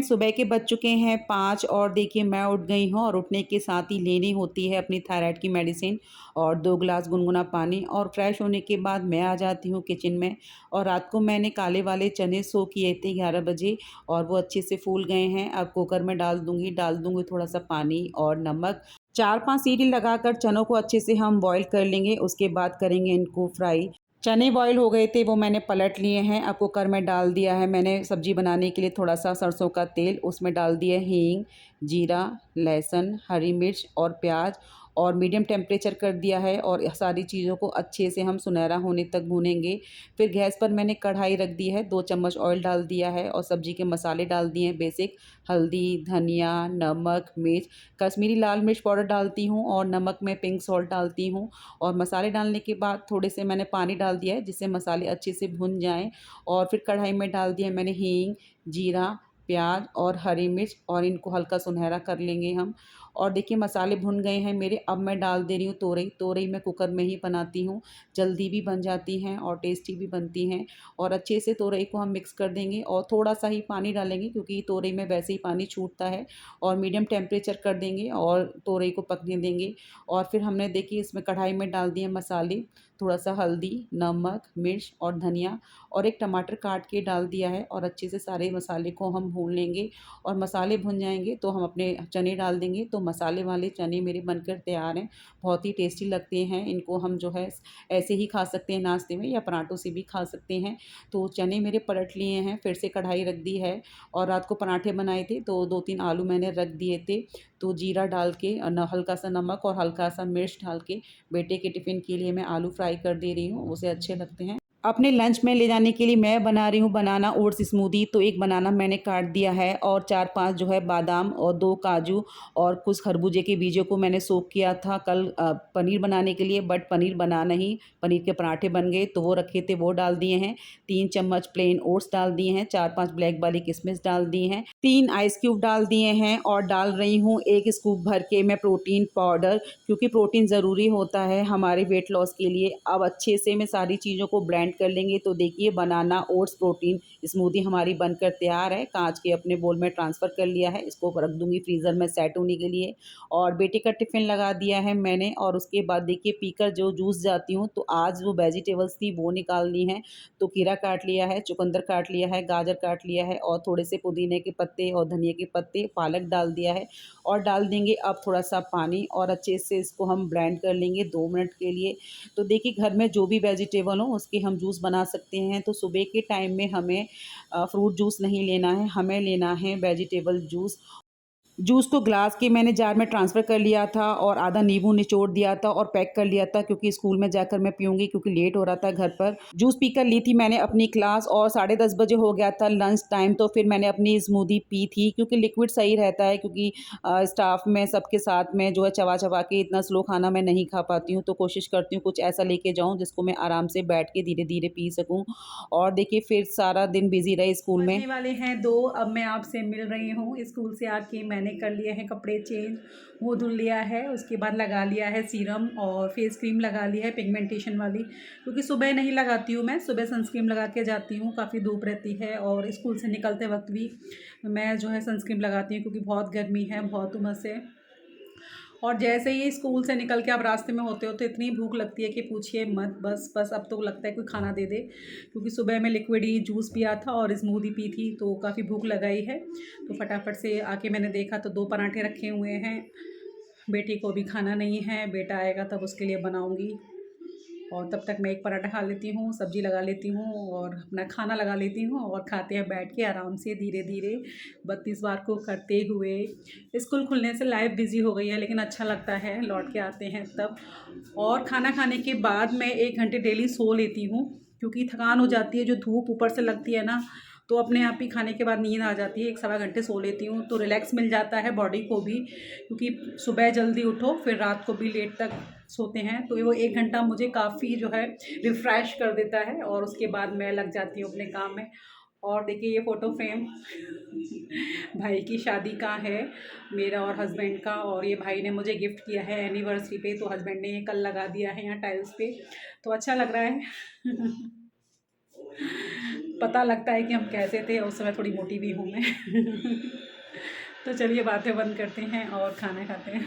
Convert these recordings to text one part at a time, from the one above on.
सुबह के बज चुके हैं 5 और देखिए मैं उठ गई हूँ और उठने के साथ ही लेनी होती है अपनी थायराइड की मेडिसिन और 2 ग्लास गुनगुना पानी और फ्रेश होने के बाद मैं आ जाती हूँ किचन में। और रात को मैंने काले वाले चने सो किए थे 11 बजे और वो अच्छे से फूल गए हैं। अब कुकर में डाल दूँगी थोड़ा-सा पानी और नमक। 4-5 सीटी लगाकर चनों को अच्छे से हम बॉयल कर लेंगे, उसके बाद करेंगे इनको फ्राई। चने बॉयल हो गए थे, वो मैंने पलट लिए हैं। अब कुकर में डाल दिया है मैंने सब्ज़ी बनाने के लिए थोड़ा-सा सरसों का तेल, उसमें डाल दिया हींग, जीरा, लहसुन, हरी मिर्च और प्याज़ और मीडियम टेम्परेचर कर दिया है और सारी चीज़ों को अच्छे से हम सुनहरा होने तक भूनेंगे। फिर गैस पर मैंने कढ़ाई रख दी है, 2 चम्मच ऑयल डाल दिया है और सब्ज़ी के मसाले डाल दिए हैं बेसिक, हल्दी, धनिया, नमक, मिर्च, कश्मीरी लाल मिर्च पाउडर डालती हूँ और नमक में पिंक सॉल्ट डालती हूँ। और मसाले डालने के बाद थोड़े से मैंने पानी डाल दिया है जिससे मसाले अच्छे से भुन जाएँ। और फिर कढ़ाई में डाल दिया मैंने हींग, जीरा, प्याज़ और हरी मिर्च और इनको हल्का सुनहरा कर लेंगे हम। और देखिए मसाले भुन गए हैं मेरे, अब मैं डाल दे रही हूँ तोरई। तोरई मैं कुकर में ही बनाती हूँ, जल्दी भी बन जाती हैं और टेस्टी भी बनती हैं। और अच्छे से तोरई को हम मिक्स कर देंगे और थोड़ा-सा ही पानी डालेंगे क्योंकि तोरई में वैसे ही पानी छूटता है। और मीडियम टेम्परेचर कर देंगे और तोरई को पकने देंगे। और फिर हमने देखिए इसमें कढ़ाई में डाल दिए मसाले, थोड़ा-सा हल्दी, नमक, मिर्च और धनिया और एक टमाटर काट के डाल दिया है और अच्छे से सारे मसाले को हम भून लेंगे। और मसाले भुन जाएँगे तो हम अपने चने डाल देंगे। तो मसाले वाले चने मेरे बनकर तैयार हैं, बहुत ही टेस्टी लगते हैं। इनको हम जो है ऐसे ही खा सकते हैं नाश्ते में या पराठों से भी खा सकते हैं। तो चने मेरे पलट लिए हैं, फिर से कढ़ाई रख दी है और रात को पराठे बनाए थे तो 2-3 आलू मैंने रख दिए थे। तो जीरा डाल के न हल्का-सा नमक और हल्का-सा मिर्च डाल के बेटे के टिफ़िन के लिए मैं आलू फ्राई कर दे रही हूँ, उसे अच्छे लगते हैं। अपने लंच में ले जाने के लिए मैं बना रही हूँ बनाना ओट्स स्मूदी। तो 1 बनाना मैंने काट दिया है और 4-5 जो है बादाम और 2 काजू और कुछ खरबूजे के बीजों को मैंने सोक किया था कल पनीर बनाने के लिए, बट पनीर बना नहीं, पनीर के पराठे बन गए तो वो रखे थे वो डाल दिए हैं। 3 चम्मच प्लेन ओट्स डाल दिए हैं, 4-5 ब्लैक वाली किशमिश डाल दी हैं, 3 आइस क्यूब डाल दिए हैं और डाल रही हूँ 1 स्कूप भर के मैं प्रोटीन पाउडर, क्योंकि प्रोटीन ज़रूरी होता है हमारे वेट लॉस के लिए। अब अच्छे से मैं सारी चीज़ों को ब्लेंड कर लेंगे। तो देखिए बनाना ओट्स प्रोटीन स्मूदी हमारी बनकर तैयार है। काँच के अपने बोल में ट्रांसफ़र कर लिया है, इसको रख दूँगी फ्रीज़र में सेट होने के लिए। और बेटे का टिफ़िन लगा दिया है मैंने और उसके बाद देखिए पीकर जो जूस जाती हूँ, तो आज वो वेजिटेबल्स थी वो निकालनी है। तो खीरा काट लिया है, चुकंदर काट लिया है, गाजर काट लिया है और थोड़े से पुदीने के पत्ते और धनिया के पत्ते, पालक डाल दिया है और डाल देंगे अब थोड़ा-सा पानी और अच्छे से इसको हम ब्लेंड कर लेंगे 2 मिनट के लिए। तो देखिए घर में जो भी वेजिटेबल हो उसके हम जूस बना सकते हैं। तो सुबह के टाइम में हमें फ्रूट जूस नहीं लेना है, हमें लेना है वेजिटेबल जूस। जूस को ग्लास के मैंने जार में ट्रांसफ़र कर लिया था और आधा नींबू निचोड़ दिया था और पैक कर लिया था क्योंकि स्कूल में जाकर मैं पीऊँगी क्योंकि लेट हो रहा था घर पर। जूस पीकर ली थी मैंने अपनी क्लास और 10:30 बजे हो गया था लंच टाइम, तो फिर मैंने अपनी स्मूदी पी थी क्योंकि लिक्विड सही रहता है, क्योंकि स्टाफ में सबके साथ में जो है चबा-चबा के इतना स्लो खाना मैं नहीं खा पाती हूँ, तो कोशिश करती हूँ कुछ ऐसा लेके जाऊँ जिसको मैं आराम से बैठ के धीरे-धीरे पी सकूँ। और देखिए फिर सारा दिन बिज़ी रहे स्कूल में। बजने वाले हैं 2। अब मैं आपसे मिल रही हूँ। स्कूल से आके मैंने कर लिए हैं कपड़े चेंज, मुँह धुल लिया है, उसके बाद लगा लिया है सीरम और फेस क्रीम लगा ली है पिगमेंटेशन वाली, क्योंकि सुबह नहीं लगाती हूँ मैं, सुबह सनस्क्रीन लगा के जाती हूँ, काफ़ी धूप रहती है और स्कूल से निकलते वक्त भी मैं जो है सनस्क्रीन लगाती हूँ क्योंकि बहुत गर्मी है, बहुत उमस है। और जैसे ही स्कूल से निकल के आप रास्ते में होते हो तो इतनी भूख लगती है कि पूछिए मत। बस अब तो लगता है कोई खाना दे दे, क्योंकि सुबह में लिक्विड ही जूस पिया था और स्मूदी पी थी तो काफ़ी भूख लगाई है। तो फटाफट से आके मैंने देखा तो 2 पराठे रखे हुए हैं। बेटी को भी खाना नहीं है, बेटा आएगा तब उसके लिए बनाऊँगी और तब तक मैं एक पराठा खा लेती हूँ, सब्ज़ी लगा लेती हूँ और अपना खाना लगा लेती हूँ और खाते हैं बैठ के आराम से धीरे-धीरे 32 बार को करते हुए। स्कूल खुलने से लाइफ़ बिज़ी हो गई है लेकिन अच्छा लगता है, लौट के आते हैं तब। और खाना खाने के बाद मैं 1 घंटे डेली सो लेती हूँ, क्योंकि थकान हो जाती है, जो धूप ऊपर से लगती है ना, तो अपने आप ही खाने के बाद नींद आ जाती है। 1 सवा घंटे सो लेती हूँ तो रिलैक्स मिल जाता है बॉडी को भी, क्योंकि सुबह जल्दी उठो फिर रात को भी लेट तक सोते हैं, तो वो 1 घंटा मुझे काफ़ी जो है रिफ़्रेश कर देता है और उसके बाद मैं लग जाती हूँ अपने काम में। और देखिए ये फ़ोटो फ्रेम भाई की शादी का है, मेरा और हस्बैंड का, और ये भाई ने मुझे गिफ्ट किया है एनिवर्सरी पे, तो हस्बैंड ने ये कल लगा दिया है यहाँ टाइल्स पे, तो अच्छा लग रहा है। पता लगता है कि हम कैसे थे, और उस समय थोड़ी मोटी भी हूँ मैं। तो चलिए बातें बंद करते हैं और खाना खाते हैं।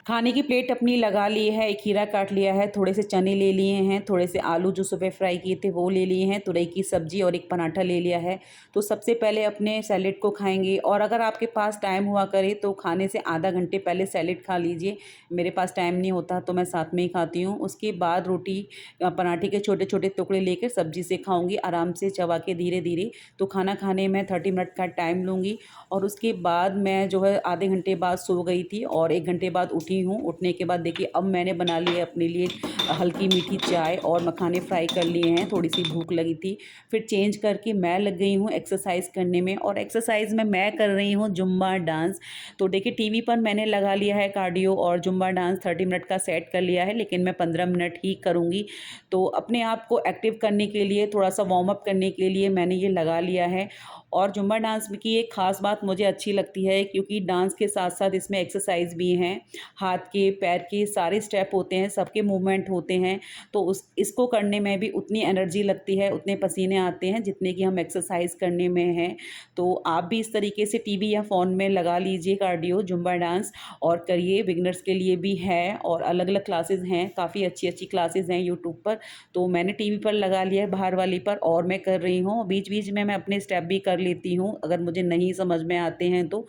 खाने की प्लेट अपनी लगा ली है, एक खीरा काट लिया है, थोड़े से चने ले लिए हैं, थोड़े से आलू जो सुबह फ्राई किए थे वो ले लिए हैं, तुरई की सब्ज़ी और एक पराठा ले लिया है। तो सबसे पहले अपने सैलेड को खाएँगे, और अगर आपके पास टाइम हुआ करे तो खाने से आधा घंटे पहले सैलेड खा लीजिए। मेरे पास टाइम नहीं होता तो मैं साथ में ही खाती हूँ। उसके बाद रोटी पराठे के छोटे-छोटे टुकड़े लेकर सब्ज़ी से खाऊँगी, आराम से चबा के धीरे-धीरे। तो खाना खाने में 30 मिनट का टाइम लूँगी, और उसके बाद मैं जो है आधे घंटे बाद सो गई थी और 1 घंटे बाद उठी हूँ। उठने के बाद देखिए अब मैंने बना ली है अपने लिए हल्की मीठी चाय, और मखाने फ्राई कर लिए हैं, थोड़ी-सी भूख लगी थी। फिर चेंज करके मैं लग गई हूँ एक्सरसाइज़ करने में, और एक्सरसाइज़ में मैं कर रही हूँ जुम्बा डांस। तो देखिए टीवी पर मैंने लगा लिया है कार्डियो और जुम्बा डांस, 30 मिनट का सेट कर लिया है, लेकिन मैं 15 मिनट ही करूँगी। तो अपने आप को एक्टिव करने के लिए, थोड़ा-सा वार्म अप करने के लिए मैंने ये लगा लिया है। और जुम्बा डांस की एक ख़ास बात मुझे अच्छी लगती है, क्योंकि डांस के साथ-साथ इसमें एक्सरसाइज़ भी हैं। हाथ के, पैर के सारे स्टेप होते हैं, सबके मूवमेंट होते हैं। तो उस इसको करने में भी उतनी एनर्जी लगती है, उतने पसीने आते हैं जितने कि हम एक्सरसाइज़ करने में हैं। तो आप भी इस तरीके से टीवी या फ़ोन में लगा लीजिए कार्डियो, जुम्बा डांस, और करिए। बिगिनर्स के लिए भी है और अलग-अलग क्लासेस हैं, काफ़ी अच्छी-अच्छी क्लासेस हैं यूट्यूब पर। तो मैंने टीवी पर लगा लिया है बाहर वाली पर, और मैं कर रही हूँ। बीच-बीच में मैं अपने स्टेप भी कर लेती हूँ, अगर मुझे नहीं समझ में आते हैं तो।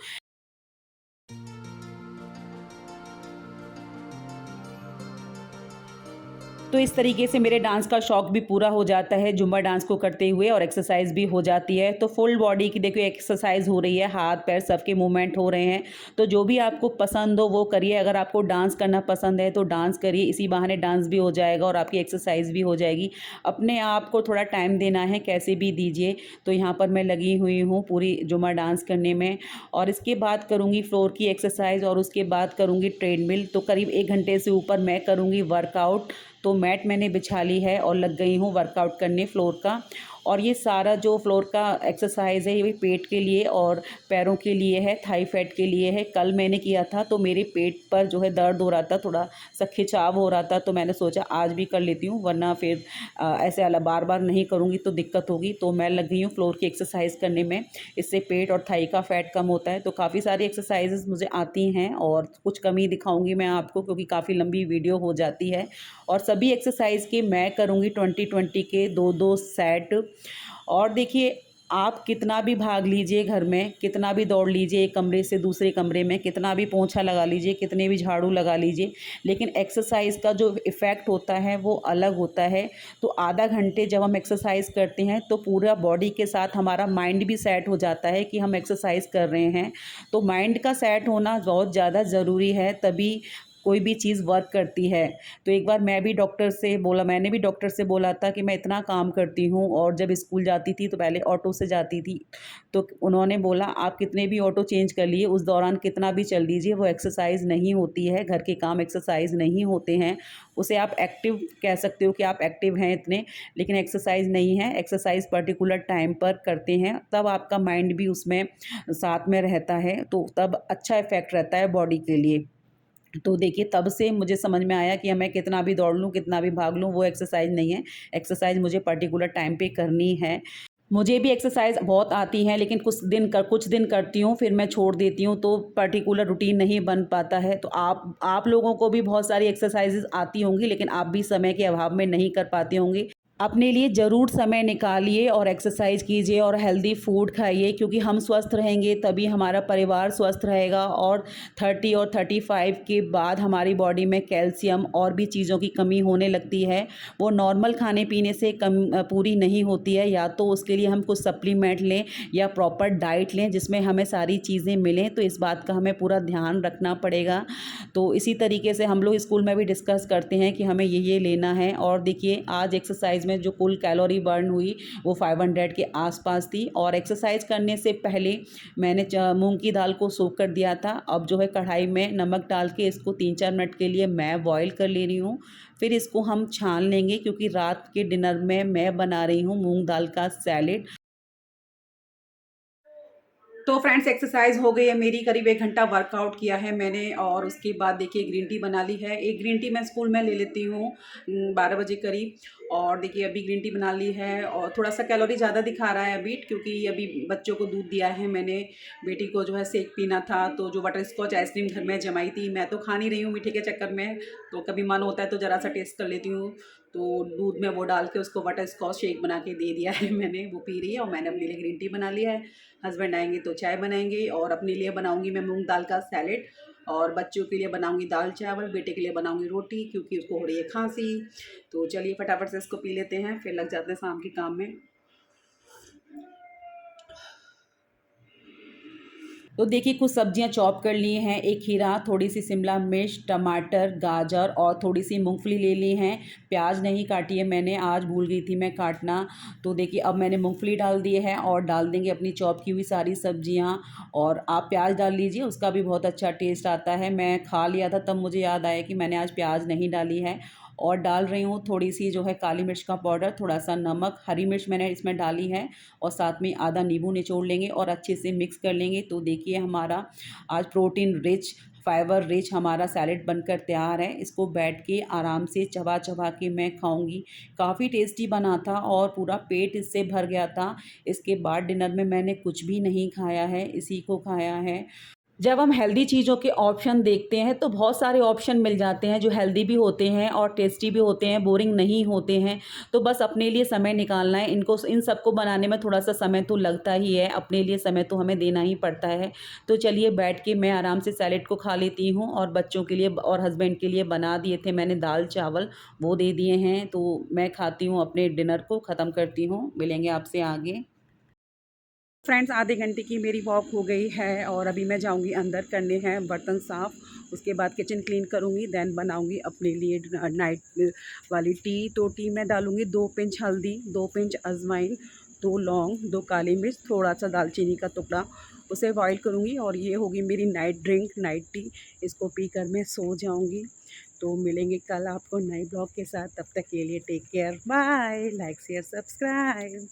तो इस तरीके से मेरे डांस का शौक भी पूरा हो जाता है जुम्बा डांस को करते हुए, और एक्सरसाइज़ भी हो जाती है। तो फुल बॉडी की देखिए एक्सरसाइज़ हो रही है, हाथ पैर सबके मूवमेंट हो रहे हैं। तो जो भी आपको पसंद हो वो करिए। अगर आपको डांस करना पसंद है तो डांस करिए, इसी बहाने डांस भी हो जाएगा और आपकी एक्सरसाइज़ भी हो जाएगी। अपने आप को थोड़ा टाइम देना है, कैसे भी दीजिए। तो यहाँ पर मैं लगी हुई हूँ पूरी जुम्बा डांस करने में, और इसके बाद करूँगी फ्लोर की एक्सरसाइज़, और उसके बाद करूँगी ट्रेडमिल। तो करीब 1 घंटे से ऊपर मैं करूँगी वर्कआउट। तो मैट मैंने बिछा ली है और लग गई हूँ वर्कआउट करने फ्लोर का। और ये सारा जो फ्लोर का एक्सरसाइज़ है ये भी पेट के लिए और पैरों के लिए है, थाई फैट के लिए है। कल मैंने किया था तो मेरे पेट पर जो है दर्द हो रहा था, थोड़ा-सा खिंचाव हो रहा था, तो मैंने सोचा आज भी कर लेती हूँ, वरना फिर ऐसे बार-बार नहीं करूँगी तो दिक्कत होगी। तो मैं लग गई हूँ फ्लोर की एक्सरसाइज़ करने में। इससे पेट और थाई का फैट कम होता है। तो काफ़ी सारी एक्सरसाइज़ेज़ मुझे आती हैं, और कुछ कमी दिखाऊँगी मैं आपको, क्योंकि काफ़ी लंबी वीडियो हो जाती है। और सभी एक्सरसाइज़ के मैं करूँगी 20-20 के 2-2 सेट। और देखिए, आप कितना भी भाग लीजिए घर में, कितना भी दौड़ लीजिए एक कमरे से दूसरे कमरे में, कितना भी पोंछा लगा लीजिए, कितने भी झाड़ू लगा लीजिए, लेकिन एक्सरसाइज़ का जो इफ़ेक्ट होता है वो अलग होता है। तो आधा घंटे जब हम एक्सरसाइज़ करते हैं तो पूरा बॉडी के साथ हमारा माइंड भी सेट हो जाता है कि हम एक्सरसाइज़ कर रहे हैं। तो माइंड का सेट होना बहुत ज़्यादा ज़रूरी है, तभी कोई भी चीज़ वर्क करती है। तो एक बार मैंने भी डॉक्टर से बोला था कि मैं इतना काम करती हूँ, और जब स्कूल जाती थी तो पहले ऑटो से जाती थी। तो उन्होंने बोला आप कितने भी ऑटो चेंज कर लिए, उस दौरान कितना भी चल लीजिए, वो एक्सरसाइज़ नहीं होती है, घर के काम एक्सरसाइज़ नहीं होते हैं। उसे आप एक्टिव कह सकते हो कि आप एक्टिव हैं इतने, लेकिन एक्सरसाइज़ नहीं है। एक्सरसाइज़ पर्टिकुलर टाइम पर करते हैं, तब आपका माइंड भी उसमें साथ में रहता है, तो तब अच्छा इफ़ेक्ट रहता है बॉडी के लिए। तो देखिए तब से मुझे समझ में आया कि मैं कितना भी दौड़ लूँ, कितना भी भाग लूँ, वो एक्सरसाइज़ नहीं है। एक्सरसाइज़ मुझे पर्टिकुलर टाइम पे करनी है। मुझे भी एक्सरसाइज़ बहुत आती है, लेकिन कुछ दिन करती हूँ, फिर मैं छोड़ देती हूँ, तो पर्टिकुलर रूटीन नहीं बन पाता है। तो आप लोगों को भी बहुत सारी एक्सरसाइज़ेज़ आती होंगी, लेकिन आप भी समय के अभाव में नहीं कर पाते होंगे। अपने लिए ज़रूर समय निकालिए और एक्सरसाइज़ कीजिए और हेल्दी फूड खाइए, क्योंकि हम स्वस्थ रहेंगे तभी हमारा परिवार स्वस्थ रहेगा। और 30 और 35 के बाद हमारी बॉडी में कैल्शियम और भी चीज़ों की कमी होने लगती है। वो नॉर्मल खाने-पीने से पूरी नहीं होती है, या तो उसके लिए हम कुछ सप्लीमेंट लें या प्रॉपर डाइट लें जिसमें हमें सारी चीज़ें मिलें। तो इस बात का हमें पूरा ध्यान रखना पड़ेगा। तो इसी तरीके से हम लोग स्कूल में भी डिस्कस करते हैं कि हमें ये लेना है। और देखिए आज एक्सरसाइज में जो कुल कैलोरी बर्न हुई वो 500 के आसपास थी। और एक्सरसाइज करने से पहले मैंने मूंग की दाल को सोख कर दिया था। अब जो है कढ़ाई में नमक डाल के इसको 3-4 मिनट के लिए मैं बॉईल कर ले रही हूँ। फिर इसको हम छान लेंगे, क्योंकि रात के डिनर में मैं बना रही हूँ मूंग दाल का सैलेड। तो फ्रेंड्स एक्सरसाइज हो गई है मेरी, करीब 1 घंटा वर्कआउट किया है मैंने। और उसके बाद देखिए ग्रीन टी बना ली है। एक ग्रीन टी मैं स्कूल में ले लेती हूँ 12 बजे करीब। और देखिए अभी ग्रीन टी बना ली है और थोड़ा सा कैलोरी ज़्यादा दिखा रहा है अभी, क्योंकि अभी बच्चों को दूध दिया है मैंने, बेटी को जो है शेक पीना था, तो जो बटर स्कॉच आइसक्रीम घर में जमाई थी, मैं तो खा नहीं रही हूँ मीठे के चक्कर में, तो कभी मन होता है तो ज़रा सा टेस्ट कर लेती हूँ, तो दूध में वो डाल के उसको बटर स्कॉच शेक बना के दे दिया है मैंने, वो पी रही है और मैंने अपने लिए ग्रीन टी बना लिया है। हस्बैंड आएंगे तो चाय बनाएंगे और अपने लिए बनाऊंगी मैं मूंग दाल का सैलेड, और बच्चों के लिए बनाऊंगी दाल चावल, बेटे के लिए बनाऊंगी रोटी क्योंकि उसको हो रही है खांसी। तो चलिए फटाफट से इसको पी लेते हैं, फिर लग जाते हैं शाम के काम में। तो देखिए कुछ सब्जियां चॉप कर ली हैं, एक खीरा, थोड़ी सी शिमला मिर्च, टमाटर, गाजर और थोड़ी सी मूंगफली ले ली हैं। प्याज नहीं काटी है मैंने, आज भूल गई थी मैं काटना। तो देखिए अब मैंने मूंगफली डाल दी है और डाल देंगे अपनी चॉप की हुई सारी सब्जियां, और आप प्याज डाल लीजिए, उसका भी बहुत अच्छा टेस्ट आता है। मैं खा लिया था तब मुझे याद आया कि मैंने आज प्याज नहीं डाली है। और डाल रही हूँ थोड़ी सी जो है काली मिर्च का पाउडर, थोड़ा सा नमक, हरी मिर्च मैंने इसमें डाली है, और साथ में आधा नींबू निचोड़ लेंगे और अच्छे से मिक्स कर लेंगे। तो देखिए हमारा आज प्रोटीन रिच, फाइबर रिच हमारा सैलेड बनकर तैयार है। इसको बैठ के आराम से चबा चबा के मैं खाऊंगी। काफ़ी टेस्टी बना था और पूरा पेट इससे भर गया था। इसके बाद डिनर में मैंने कुछ भी नहीं खाया है, इसी को खाया है। जब हम हेल्दी चीज़ों के ऑप्शन देखते हैं तो बहुत सारे ऑप्शन मिल जाते हैं जो हेल्दी भी होते हैं और टेस्टी भी होते हैं, बोरिंग नहीं होते हैं। तो बस अपने लिए समय निकालना है, इनको इन सबको बनाने में थोड़ा सा समय तो लगता ही है, अपने लिए समय तो हमें देना ही पड़ता है। तो चलिए बैठ के मैं आराम से सैलेड को खा लेती हूँ, और बच्चों के लिए और हस्बैंड के लिए बना दिए थे मैंने दाल चावल, वो दे दिए हैं। तो मैं खाती हूँ, अपने डिनर को ख़त्म करती हूँ। मिलेंगे आपसे आगे। फ्रेंड्स आधे घंटे की मेरी वॉक हो गई है और अभी मैं जाऊंगी अंदर, करने हैं बर्तन साफ़, उसके बाद किचन क्लीन करूंगी, देन बनाऊंगी अपने लिए नाइट वाली टी। तो टी में डालूंगी 2 पिंच हल्दी, 2 पिंच अजवाइन, 2 लौंग, 2 काली मिर्च, थोड़ा सा दालचीनी का टुकड़ा, उसे बॉईल करूंगी और ये होगी मेरी नाइट ड्रिंक, नाइट टी। इसको पीकर मैं सो जाऊंगी। तो मिलेंगे कल आपको नए ब्लॉग के साथ, तब तक के लिए take care, bye, like share subscribe.